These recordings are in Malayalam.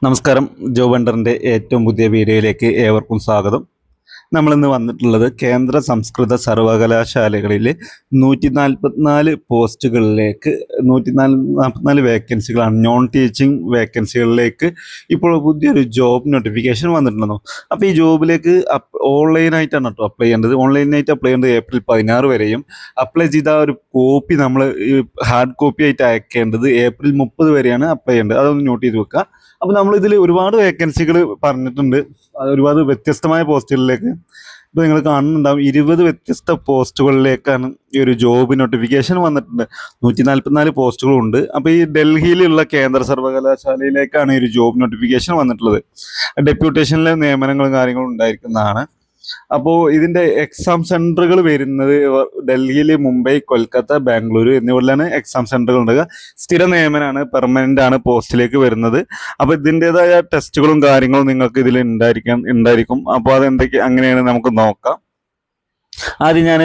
നമസ്കാരം. ജോബ് ഹണ്ടറിൻ്റെ ഏറ്റവും പുതിയ വീഡിയോയിലേക്ക് ഏവർക്കും സ്വാഗതം. നമ്മളിന്ന് വന്നിട്ടുള്ളത് കേന്ദ്ര സംസ്കൃത സർവകലാശാലകളിൽ 144 പോസ്റ്റുകളിലേക്ക് 144 വേക്കൻസികളാണ്, നോൺ ടീച്ചിങ് വേക്കൻസികളിലേക്ക് ഇപ്പോൾ പുതിയൊരു ജോബ് നോട്ടിഫിക്കേഷൻ വന്നിട്ടുണ്ടെന്നു. അപ്പോൾ ഈ ജോബിലേക്ക് ഓൺലൈനായിട്ടാണ് കേട്ടോ അപ്ലൈ ചെയ്യേണ്ടത്. ഓൺലൈനായിട്ട് അപ്ലൈ ചെയ്യേണ്ടത് ഏപ്രിൽ 16 വരെയും, അപ്ലൈ ചെയ്ത ഒരു കോപ്പി നമ്മൾ ഹാർഡ് കോപ്പി ആയിട്ട് അയക്കേണ്ടത് ഏപ്രിൽ 30 വരെയാണ് അപ്ലൈ ചെയ്യേണ്ടത്. അതൊന്ന് നോട്ട് ചെയ്ത് വെക്കുക. അപ്പോൾ നമ്മളിതിൽ ഒരുപാട് വേക്കൻസികൾ പറഞ്ഞിട്ടുണ്ട്, ഒരുപാട് വ്യത്യസ്തമായ പോസ്റ്റുകളിലേക്ക്. ഇപ്പോൾ നിങ്ങൾ കാണുന്നുണ്ടാവും 20 വ്യത്യസ്ത പോസ്റ്റുകളിലേക്കാണ് ഈ ഒരു ജോബ് നോട്ടിഫിക്കേഷൻ വന്നിട്ടുണ്ട്. 144 പോസ്റ്റുകളുണ്ട്. അപ്പോൾ ഈ ഡൽഹിയിലുള്ള കേന്ദ്ര സർവകലാശാലയിലേക്കാണ് ഈ ഒരു ജോബ് നോട്ടിഫിക്കേഷൻ വന്നിട്ടുള്ളത്. ഡെപ്യൂട്ടേഷനിലെ നിയമനങ്ങളും കാര്യങ്ങളും ഉണ്ടായിരിക്കുന്നതാണ്. അപ്പോൾ ഇതിൻ്റെ എക്സാം സെൻറ്ററുകൾ വരുന്നത് ഡൽഹിയിൽ, മുംബൈ, കൊൽക്കത്ത, ബാംഗ്ലൂർ എന്നിവിടെയാണ് എക്സാം സെൻറ്ററുകൾ ഉണ്ടാകുക. സ്ഥിര നിയമനമാണ്, പെർമനൻ്റ് ആണ് പോസ്റ്റിലേക്ക് വരുന്നത്. അപ്പോൾ ഇതിൻ്റെതായ ടെസ്റ്റുകളും കാര്യങ്ങളും നിങ്ങൾക്ക് ഇതിൽ ഉണ്ടായിരിക്കും. അപ്പോൾ അതെന്തൊക്കെ അങ്ങനെയാണ് നമുക്ക് നോക്കാം. ആദ്യം ഞാൻ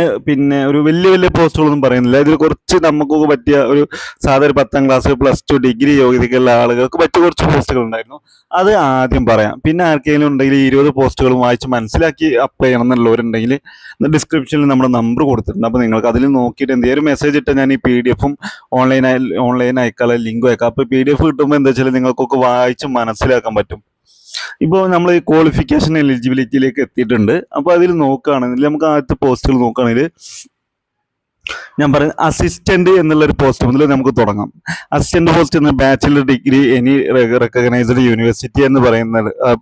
ഒരു വലിയ വലിയ പോസ്റ്റുകളൊന്നും പറയുന്നില്ല. ഇതിൽ കുറച്ച് നമുക്കൊക്കെ പറ്റിയ ഒരു സാധാരണ 10ാം ക്ലാസ്, +2, ഡിഗ്രി യോഗ്യതയുള്ള ആളുകൾക്ക് പറ്റിയ കുറച്ച് പോസ്റ്റുകൾ ഉണ്ടായിരുന്നു. അത് ആദ്യം പറയാം. പിന്നെ ആർക്കെങ്കിലും ഉണ്ടെങ്കിൽ 20 പോസ്റ്റുകളും വായിച്ച് മനസ്സിലാക്കി അപ്ലൈ ചെയ്യണം എന്നുള്ളവരുണ്ടെങ്കിൽ ഡിസ്ക്രിപ്ഷനിൽ നമ്മുടെ നമ്പർ കൊടുത്തിട്ടുണ്ട്. അപ്പോൾ നിങ്ങൾക്ക് അതിൽ നോക്കിയിട്ട് എന്തെങ്കിലും മെസ്സേജ് ഇട്ടാൽ ഞാൻ ഈ PDF ഓൺലൈൻ അയക്കാനുള്ള ലിങ്ക് അയക്കാം. അപ്പോൾ PDF കിട്ടുമ്പോൾ എന്താ വെച്ചാൽ നിങ്ങൾക്കൊക്കെ വായിച്ച് മനസ്സിലാക്കാൻ പറ്റും. ഇപ്പോൾ നമ്മൾ ഈ ക്വാളിഫിക്കേഷൻ എലിജിബിലിറ്റിയിലേക്ക് എത്തിയിട്ടുണ്ട്. അപ്പോൾ അതിൽ നോക്കുകയാണെങ്കിൽ നമുക്ക് ആദ്യത്തെ പോസ്റ്റുകൾ നോക്കുകയാണെങ്കിൽ ഞാൻ പറയുന്നത് അസിസ്റ്റന്റ് എന്നുള്ളൊരു പോസ്റ്റ് മുതൽ നമുക്ക് തുടങ്ങാം. അസിസ്റ്റന്റ് പോസ്റ്റ് എന്ന bachelor degree any recognised university എന്ന്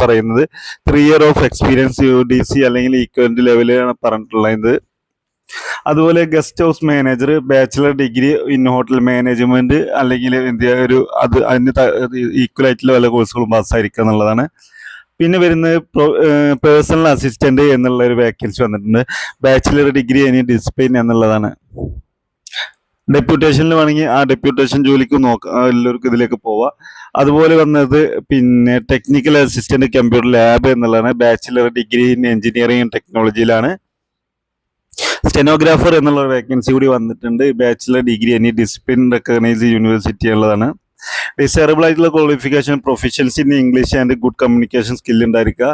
പറയുന്നത് 3 year ഓഫ് എക്സ്പീരിയൻസ് UDC അല്ലെങ്കിൽ ഈക്വലന്റ് ലെവലാണ് പറഞ്ഞിട്ടുള്ളത്. അതുപോലെ guest house manager, bachelor degree in hotel management അല്ലെങ്കിൽ അതിന് ഈക്വൽ ആയിട്ടുള്ള വല്ല കോഴ്സുകളും പാസ്സായിരിക്കുക എന്നുള്ളതാണ്. പിന്നെ വരുന്നത് പേഴ്സണൽ അസിസ്റ്റന്റ് എന്നുള്ള ഒരു വേക്കൻസി വന്നിട്ടുണ്ട്. ബാച്ചിലർ ഡിഗ്രി ഇൻ ഡിസിപ്ലിൻ എന്നുള്ളതാണ്. ഡെപ്യൂട്ടേഷനിൽ വേണമെങ്കിൽ ആ ഡെപ്യൂട്ടേഷൻ ജോലിക്ക് നോക്കാം, എല്ലാവർക്കും ഇതിലേക്ക് പോവാം. അതുപോലെ വന്നത് ടെക്നിക്കൽ അസിസ്റ്റന്റ് കമ്പ്യൂട്ടർ ലാബ് എന്നുള്ളതാണ്. Bachelor degree in engineering and ടെക്നോളജിയിലാണ്. സ്റ്റെനോഗ്രാഫർ എന്നുള്ള വേക്കൻസി കൂടി വന്നിട്ടുണ്ട്. Bachelor degree any discipline recognised university ഉള്ളതാണ്. ഡിസേബിൾ ആയിട്ടുള്ള qualification proficiency in English and good communication skill ഉണ്ടായിരിക്കുക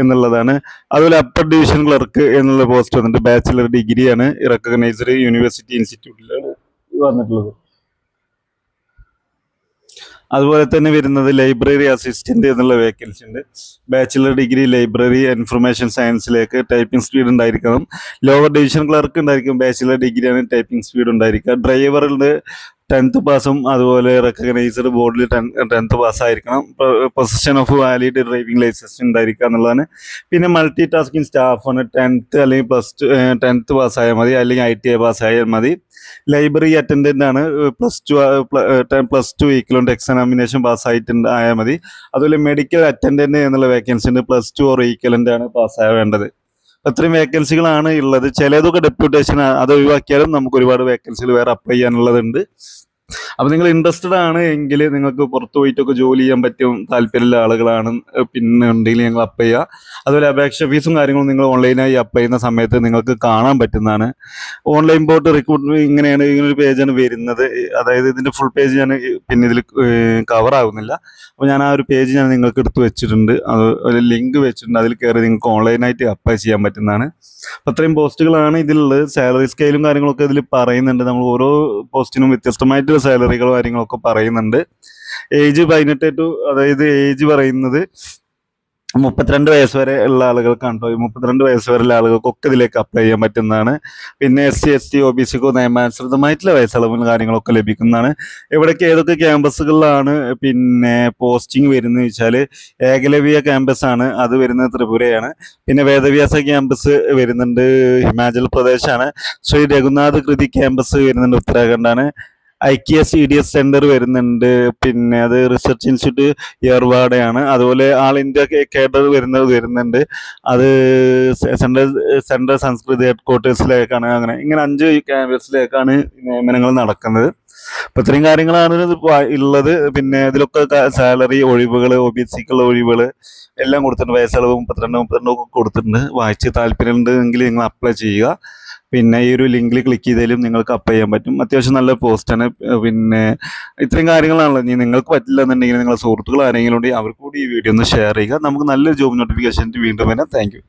എന്നുള്ളതാണ്. അതുപോലെ അപ്പർ ഡിവിഷൻ ക്ലർക്ക് എന്നുള്ള പോസ്റ്റ് വന്നിട്ട് ബാച്ചിലർ ഡിഗ്രിയാണ്, റെക്കഗ്നൈസ്ഡ് യൂണിവേഴ്സിറ്റി ഇൻസ്റ്റിറ്റ്യൂട്ടിലാണ് വന്നിട്ടുള്ളത്. അതുപോലെ തന്നെ വരുന്നത് ലൈബ്രറി അസിസ്റ്റന്റ് എന്നുള്ള വേക്കൻസി ഉണ്ട്. ബാച്ചിലർ ഡിഗ്രി ലൈബ്രറി ഇൻഫർമേഷൻ സയൻസിലേക്ക് ടൈപ്പിംഗ് സ്പീഡ് ഉണ്ടായിരിക്കണം. ലോവർ ഡിവിഷൻ ക്ലർക്ക് ഉണ്ടായിരിക്കും, ബാച്ചിലർ ഡിഗ്രിയാണ്, ടൈപ്പിംഗ് സ്പീഡ് ഉണ്ടായിരിക്കുക. ഡ്രൈവറുടെ 10th പാസും അതുപോലെ റെക്കഗ്നൈസ്ഡ് ബോർഡിൽ 10th പാസ്സായിരിക്കണം. Possession of valid driving licence ഉണ്ടായിരിക്കുക എന്നുള്ളതാണ്. പിന്നെ മൾട്ടി ടാസ്കിങ് സ്റ്റാഫാണ്. 10th അല്ലെങ്കിൽ +10th പാസ്സായാൽ മതി, അല്ലെങ്കിൽ ITI പാസ്സായാൽ മതി. ലൈബ്രറി അറ്റൻഡൻ്റ് ആണ്, +2 ഈക്വലന്റ് എക്സാമിനേഷൻ പാസ്സായാൽ മതി. അതുപോലെ മെഡിക്കൽ അറ്റൻഡന്റ് എന്നുള്ള വേക്കൻസി ഉണ്ട്, +2 ഓർ ഈക്വലന്റ് ആണ് പാസ്സായ വേണ്ടത്. അത്രയും വേക്കൻസികളാണ് ഉള്ളത്. ചിലതൊക്കെ ഡെപ്യൂട്ടേഷൻ, അത് ഒഴിവാക്കിയാലും നമുക്ക് ഒരുപാട് വേക്കൻസികൾ വേറെ അപ്ലൈ ചെയ്യാനുള്ളതുണ്ട്. അപ്പോൾ നിങ്ങൾ ഇൻട്രസ്റ്റഡ് ആണ് എങ്കിൽ നിങ്ങൾക്ക് പുറത്ത് പോയിട്ടൊക്കെ ജോലി ചെയ്യാൻ പറ്റും താല്പര്യമുള്ള ആളുകളാണ് പിന്നെ ഉണ്ടെങ്കിൽ നിങ്ങൾ അപ്ലൈ ചെയ്യുക. അതുപോലെ അപേക്ഷ ഫീസും കാര്യങ്ങളും നിങ്ങൾ ഓൺലൈനായി അപ്ലൈ ചെയ്യുന്ന സമയത്ത് നിങ്ങൾക്ക് കാണാൻ പറ്റുന്നതാണ്. ഓൺലൈൻ പോർട്ട് റിക്രൂട്ട്മെന്റ് ഇങ്ങനൊരു പേജാണ് വരുന്നത്. അതായത് ഇതിൻ്റെ ഫുൾ പേജ് ഞാൻ പിന്നെ ഇതിൽ കവർ ആകുന്നില്ല. അപ്പോൾ ഞാൻ ആ ഒരു പേജ് ഞാൻ നിങ്ങൾക്ക് എടുത്ത് വെച്ചിട്ടുണ്ട്, അത് ഒരു ലിങ്ക് വെച്ചിട്ടുണ്ട്. അതിൽ കയറി നിങ്ങൾക്ക് ഓൺലൈനായിട്ട് അപ്ലൈ ചെയ്യാൻ പറ്റുന്നതാണ്. അപ്പോൾ അത്രയും പോസ്റ്റുകളാണ് ഇതിലുള്ളത്. സാലറി സ്കെയിലും കാര്യങ്ങളൊക്കെ ഇതിൽ പറയുന്നുണ്ട്. നമ്മൾ ഓരോ പോസ്റ്റിനും വ്യത്യസ്തമായിട്ടുള്ള സാലറികളോ കാര്യങ്ങളൊക്കെ പറയുന്നുണ്ട്. ഏജ് 18 ടു, അതായത് ഏജ് പറയുന്നത് 32 വയസ്സ് വരെ ഉള്ള ആളുകൾക്കാണ് കേട്ടോ. 32 വയസ്സ് വരെയുള്ള ആളുകൾക്കൊക്കെ ഇതിലേക്ക് അപ്ലൈ ചെയ്യാൻ പറ്റുന്നതാണ്. പിന്നെ SC ST OBCക്കോ നിയമാനുസൃതമായിട്ടുള്ള വയസ്സളവും കാര്യങ്ങളൊക്കെ ലഭിക്കുന്നതാണ്. ഇവിടേക്ക് ഏതൊക്കെ ക്യാമ്പസുകളിലാണ് പിന്നെ പോസ്റ്റിംഗ് വരുന്നത് വെച്ചാൽ, ഏകലവ്യ ക്യാമ്പസ് ആണ്, അത് വരുന്നത് ത്രിപുരയാണ്. പിന്നെ വേദവ്യാസ ക്യാമ്പസ് വരുന്നുണ്ട്, ഹിമാചൽ പ്രദേശാണ്. ശ്രീ രഘുനാഥ് കൃതി ക്യാമ്പസ് വരുന്നുണ്ട്, ഉത്തരാഖണ്ഡാണ്. IKS EDS സെന്റർ വരുന്നുണ്ട്, പിന്നെ അത് റിസർച്ച് ഇൻസ്റ്റിറ്റ്യൂട്ട് ഏർവാഡയാണ്. അതുപോലെ ആൾ ഇന്ത്യ കേഡർ വരുന്നുണ്ട്, അത് സെൻട്രൽ സംസ്കൃതി ഹെഡ്ക്വാർട്ടേഴ്സിലേക്കാണ്. ഇങ്ങനെ 5 ക്യാമ്പസിലേക്കാണ് നിയമനങ്ങൾ നടക്കുന്നത്. അപ്പോൾ ഇത്രയും കാര്യങ്ങളാണ് ഉള്ളത്. പിന്നെ ഇതിലൊക്കെ സാലറി ഒഴിവുകൾ, OBCക്കുള്ള ഒഴിവുകൾ എല്ലാം കൊടുത്തിട്ടുണ്ട്. വയസ്സളവ് 32 ഒക്കെ കൊടുത്തിട്ടുണ്ട്. വായിച്ച് താല്പര്യമുണ്ടെങ്കിൽ നിങ്ങൾ അപ്ലൈ ചെയ്യുക. പിന്നെ ഈ ഒരു ലിങ്കിൽ ക്ലിക്ക് ചെയ്താലും നിങ്ങൾക്ക് അപ്പ് ചെയ്യാൻ പറ്റും. അത്യാവശ്യം നല്ല പോസ്റ്റാണ്. പിന്നെ ഇത്രയും കാര്യങ്ങളാണല്ലോ. ഇനി നിങ്ങൾക്ക് പറ്റില്ല എന്നുണ്ടെങ്കിൽ നിങ്ങളുടെ സുഹൃത്തുക്കൾ ആരെങ്കിലും ഉണ്ടെങ്കിൽ അവർക്ക് കൂടി ഈ വീഡിയോ ഒന്ന് ഷെയർ ചെയ്യുക. നമുക്ക് നല്ലൊരു ജോബ് നോട്ടിഫിക്കേഷൻ വീണ്ടും വരാം. Thank you.